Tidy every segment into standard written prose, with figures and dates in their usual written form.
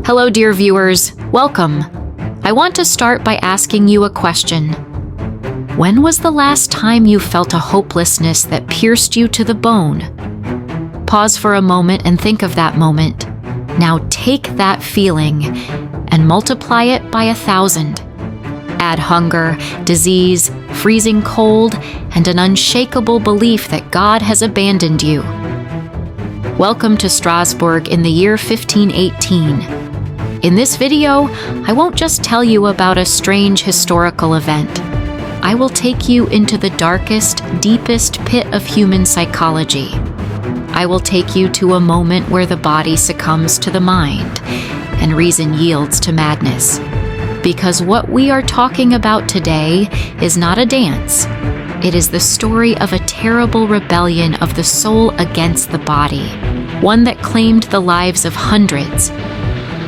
Hello, dear viewers. Welcome. I want to start by asking you a question. When was the last time you felt a hopelessness that pierced you to the bone? Pause for a moment and think of that moment. Now take that feeling and multiply it by 1,000. Add hunger, disease, freezing cold, and an unshakable belief that God has abandoned you. Welcome to Strasbourg in the year 1518. In this video, I won't just tell you about a strange historical event. I will take you into the darkest, deepest pit of human psychology. I will take you to a moment where the body succumbs to the mind and reason yields to madness. Because what we are talking about today is not a dance. It is the story of a terrible rebellion of the soul against the body, one that claimed the lives of hundreds.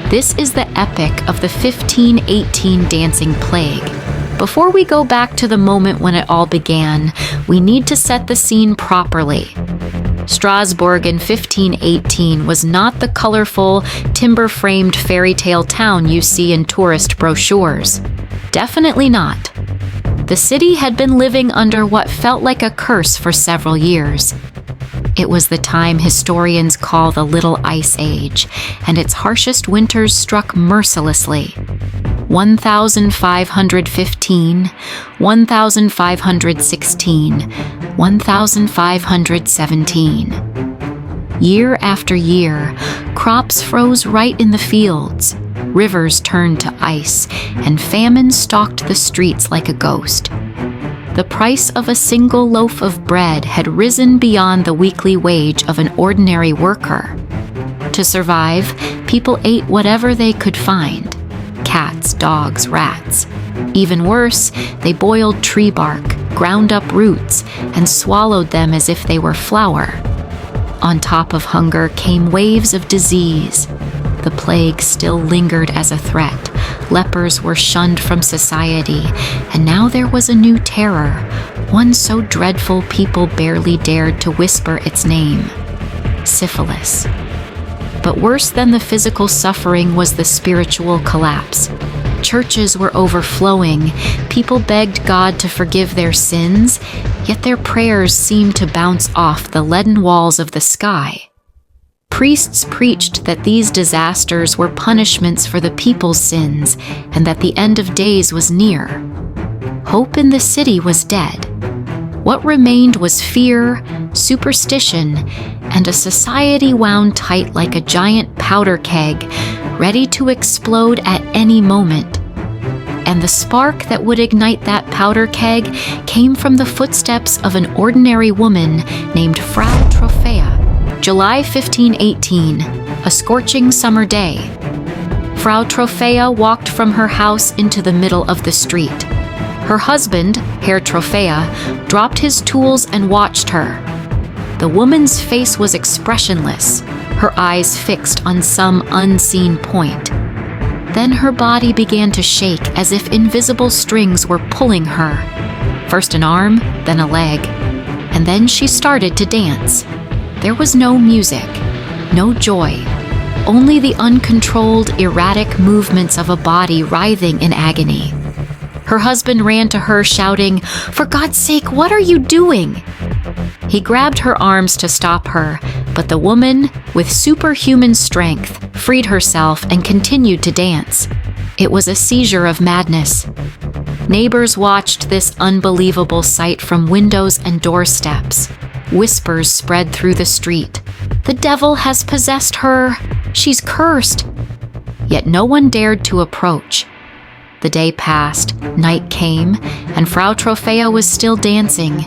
This is the epic of the 1518 dancing plague. Before we go back to the moment when it all began, we need to set the scene properly. Strasbourg in 1518 was not the colorful, timber-framed fairy tale town you see in tourist brochures. Definitely not. The city had been living under what felt like a curse for several years. It was the time historians call the Little Ice Age, and its harshest winters struck mercilessly. 1515, 1516, 1517. Year after year, crops froze right in the fields, rivers turned to ice, and famine stalked the streets like a ghost. The price of a single loaf of bread had risen beyond the weekly wage of an ordinary worker. To survive, people ate whatever they could find. Cats, dogs, rats. Even worse, they boiled tree bark, ground up roots, and swallowed them as if they were flour. On top of hunger came waves of disease. The plague still lingered as a threat. Lepers were shunned from society, and now there was a new terror, one so dreadful people barely dared to whisper its name: syphilis. But worse than the physical suffering was the spiritual collapse. Churches were overflowing. People begged God to forgive their sins, yet their prayers seemed to bounce off the leaden walls of the sky. Priests preached that these disasters were punishments for the people's sins and that the end of days was near. Hope in the city was dead. What remained was fear, superstition, and a society wound tight like a giant powder keg, ready to explode at any moment. And the spark that would ignite that powder keg came from the footsteps of an ordinary woman named Frau Troffea. July 1518, a scorching summer day. Frau Troffea walked from her house into the middle of the street. Her husband, Herr Troffea, dropped his tools and watched her. The woman's face was expressionless, her eyes fixed on some unseen point. Then her body began to shake as if invisible strings were pulling her. First an arm, then a leg, and then she started to dance. There was no music, no joy, only the uncontrolled, erratic movements of a body writhing in agony. Her husband ran to her, shouting, "For God's sake, what are you doing?" He grabbed her arms to stop her, but the woman, with superhuman strength, freed herself and continued to dance. It was a seizure of madness. Neighbors watched this unbelievable sight from windows and doorsteps. Whispers spread through the street. "The devil has possessed her. She's cursed." Yet no one dared to approach. The day passed, night came, and Frau Troffea was still dancing.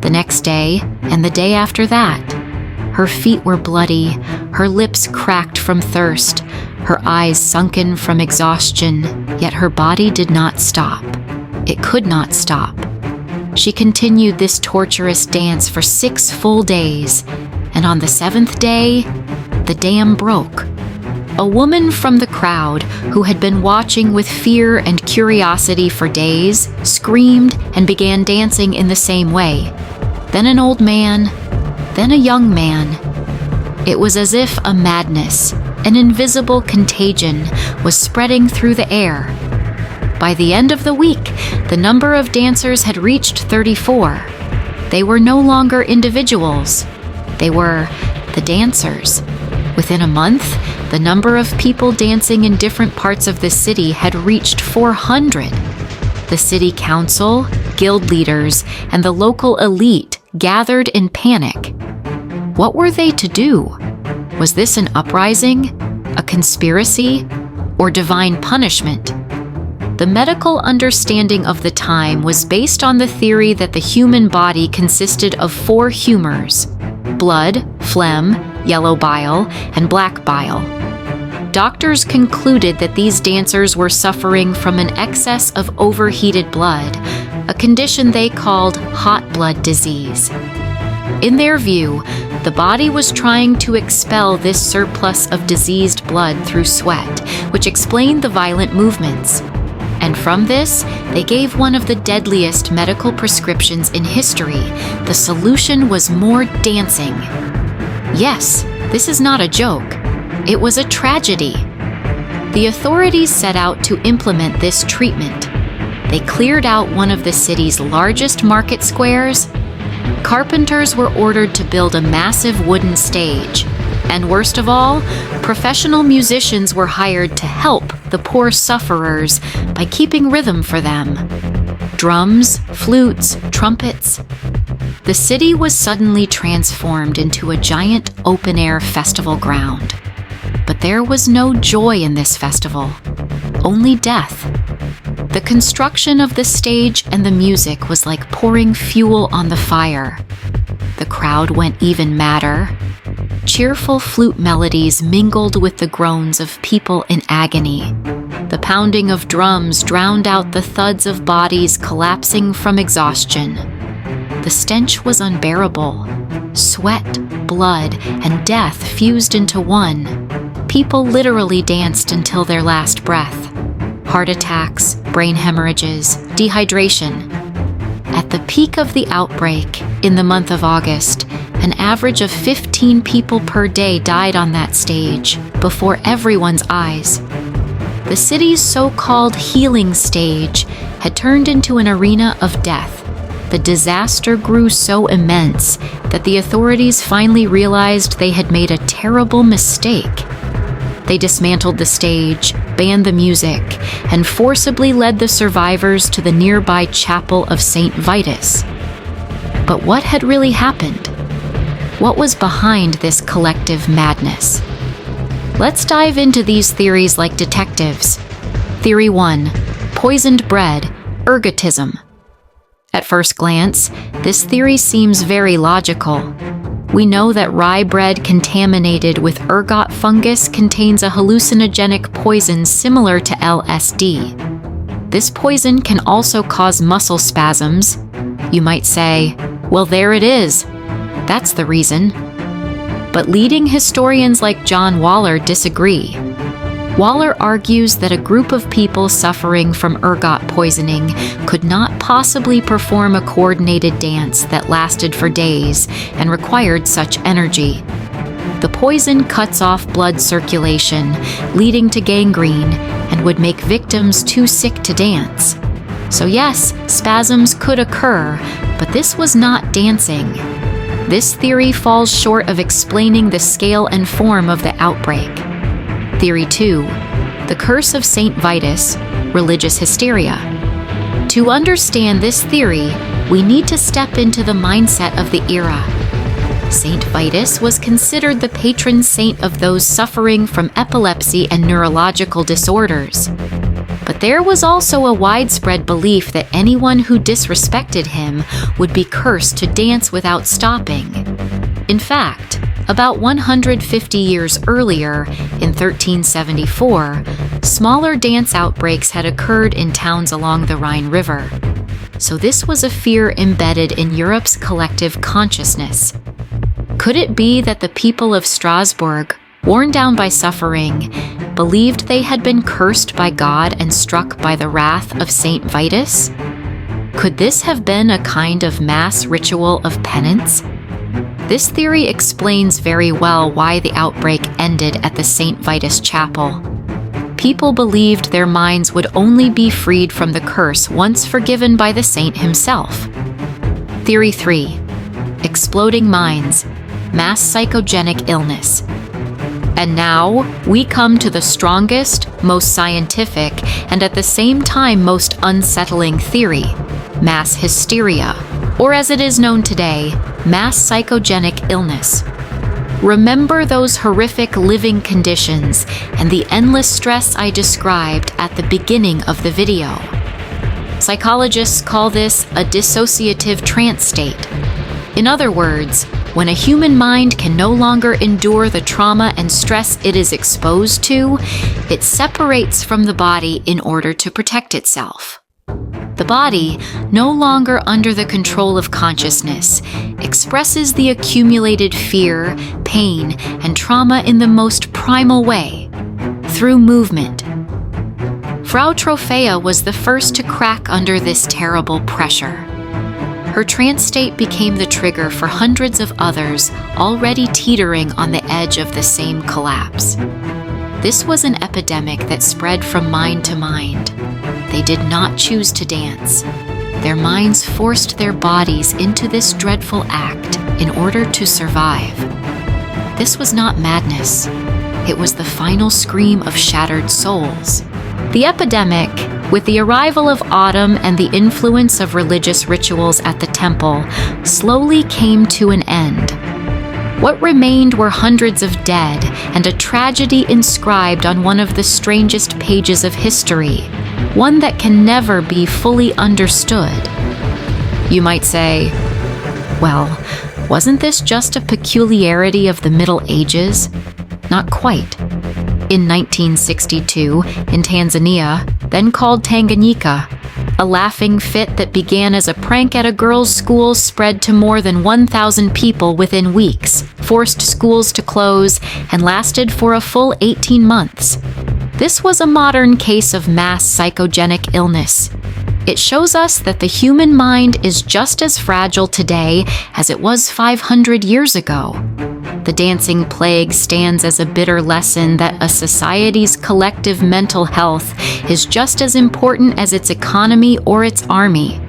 The next day, and the day after that. Her feet were bloody, her lips cracked from thirst, her eyes sunken from exhaustion, yet her body did not stop. It could not stop. She continued this torturous dance for 6 full days, and on the 7th day, the dam broke. A woman from the crowd, who had been watching with fear and curiosity for days, screamed and began dancing in the same way. Then an old man, then a young man. It was as if a madness, An invisible contagion was spreading through the air. By the end of the week, the number of dancers had reached 34. They were no longer individuals. They were the dancers. Within a month, the number of people dancing in different parts of the city had reached 400. The city council, guild leaders, and the local elite gathered in panic. What were they to do? Was this an uprising, a conspiracy, or divine punishment? The medical understanding of the time was based on the theory that the human body consisted of 4 humors: blood, phlegm, yellow bile, and black bile. Doctors concluded that these dancers were suffering from an excess of overheated blood, a condition they called hot blood disease. In their view, the body was trying to expel this surplus of diseased blood through sweat, which explained the violent movements. And from this, they gave one of the deadliest medical prescriptions in history. The solution was more dancing. Yes, this is not a joke. It was a tragedy. The authorities set out to implement this treatment. They cleared out one of the city's largest market squares. Carpenters were ordered to build a massive wooden stage. And worst of all, professional musicians were hired to help the poor sufferers by keeping rhythm for them. Drums, flutes, trumpets. The city was suddenly transformed into a giant open-air festival ground. But there was no joy in this festival, only death. The construction of the stage and the music was like pouring fuel on the fire. The crowd went even madder. Cheerful flute melodies mingled with the groans of people in agony. The pounding of drums drowned out the thuds of bodies collapsing from exhaustion. The stench was unbearable. Sweat, blood, and death fused into one. People literally danced until their last breath. Heart attacks, brain hemorrhages, dehydration. At the peak of the outbreak, in the month of August, an average of 15 people per day died on that stage, before everyone's eyes. The city's so-called healing stage had turned into an arena of death. The disaster grew so immense that the authorities finally realized they had made a terrible mistake. They dismantled the stage, banned the music, and forcibly led the survivors to the nearby chapel of St. Vitus. But what had really happened? What was behind this collective madness? Let's dive into these theories like detectives. Theory 1. Poisoned bread, ergotism. At first glance, this theory seems very logical. We know that rye bread contaminated with ergot fungus contains a hallucinogenic poison similar to LSD. This poison can also cause muscle spasms. You might say, well, there it is. That's the reason. But leading historians like John Waller disagree. Waller argues that a group of people suffering from ergot poisoning could not possibly perform a coordinated dance that lasted for days and required such energy. The poison cuts off blood circulation, leading to gangrene, and would make victims too sick to dance. So yes, spasms could occur, but this was not dancing. This theory falls short of explaining the scale and form of the outbreak. Theory 2. The curse of St. Vitus, religious hysteria. To understand this theory, we need to step into the mindset of the era. St. Vitus was considered the patron saint of those suffering from epilepsy and neurological disorders. But there was also a widespread belief that anyone who disrespected him would be cursed to dance without stopping. In fact, about 150 years earlier, in 1374, smaller dance outbreaks had occurred in towns along the Rhine River. So this was a fear embedded in Europe's collective consciousness. Could it be that the people of Strasbourg, worn down by suffering, believed they had been cursed by God and struck by the wrath of St. Vitus? Could this have been a kind of mass ritual of penance? This theory explains very well why the outbreak ended at the St. Vitus Chapel. People believed their minds would only be freed from the curse once forgiven by the saint himself. Theory 3. Exploding minds, mass psychogenic illness. And now, we come to the strongest, most scientific, and at the same time most unsettling theory, mass hysteria, or as it is known today, mass psychogenic illness. Remember those horrific living conditions and the endless stress I described at the beginning of the video. Psychologists call this a dissociative trance state. In other words, when a human mind can no longer endure the trauma and stress it is exposed to, it separates from the body in order to protect itself. The body, no longer under the control of consciousness, expresses the accumulated fear, pain, and trauma in the most primal way, through movement. Frau Troffea was the first to crack under this terrible pressure. Her trance state became the trigger for hundreds of others already teetering on the edge of the same collapse. This was an epidemic that spread from mind to mind. They did not choose to dance. Their minds forced their bodies into this dreadful act in order to survive. This was not madness. It was the final scream of shattered souls. The epidemic, with the arrival of autumn and the influence of religious rituals at the temple, slowly came to an end. What remained were hundreds of dead and a tragedy inscribed on one of the strangest pages of history, one that can never be fully understood. You might say, well, wasn't this just a peculiarity of the Middle Ages? Not quite. In 1962, in Tanzania, then called Tanganyika, a laughing fit that began as a prank at a girls' school spread to more than 1,000 people within weeks, forced schools to close, and lasted for a full 18 months. This was a modern case of mass psychogenic illness. It shows us that the human mind is just as fragile today as it was 500 years ago. The dancing plague stands as a bitter lesson that a society's collective mental health is just as important as its economy or its army.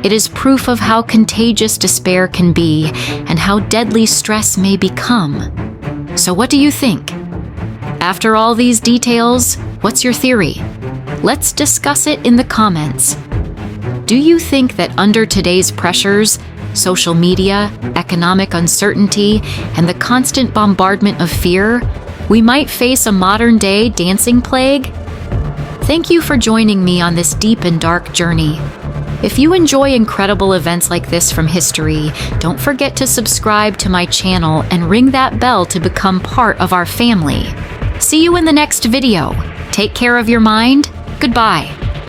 It is proof of how contagious despair can be and how deadly stress may become. So what do you think? After all these details, what's your theory? Let's discuss it in the comments. Do you think that under today's pressures, social media, economic uncertainty, and the constant bombardment of fear, we might face a modern-day dancing plague? Thank you for joining me on this deep and dark journey. If you enjoy incredible events like this from history, don't forget to subscribe to my channel and ring that bell to become part of our family. See you in the next video. Take care of your mind. Goodbye.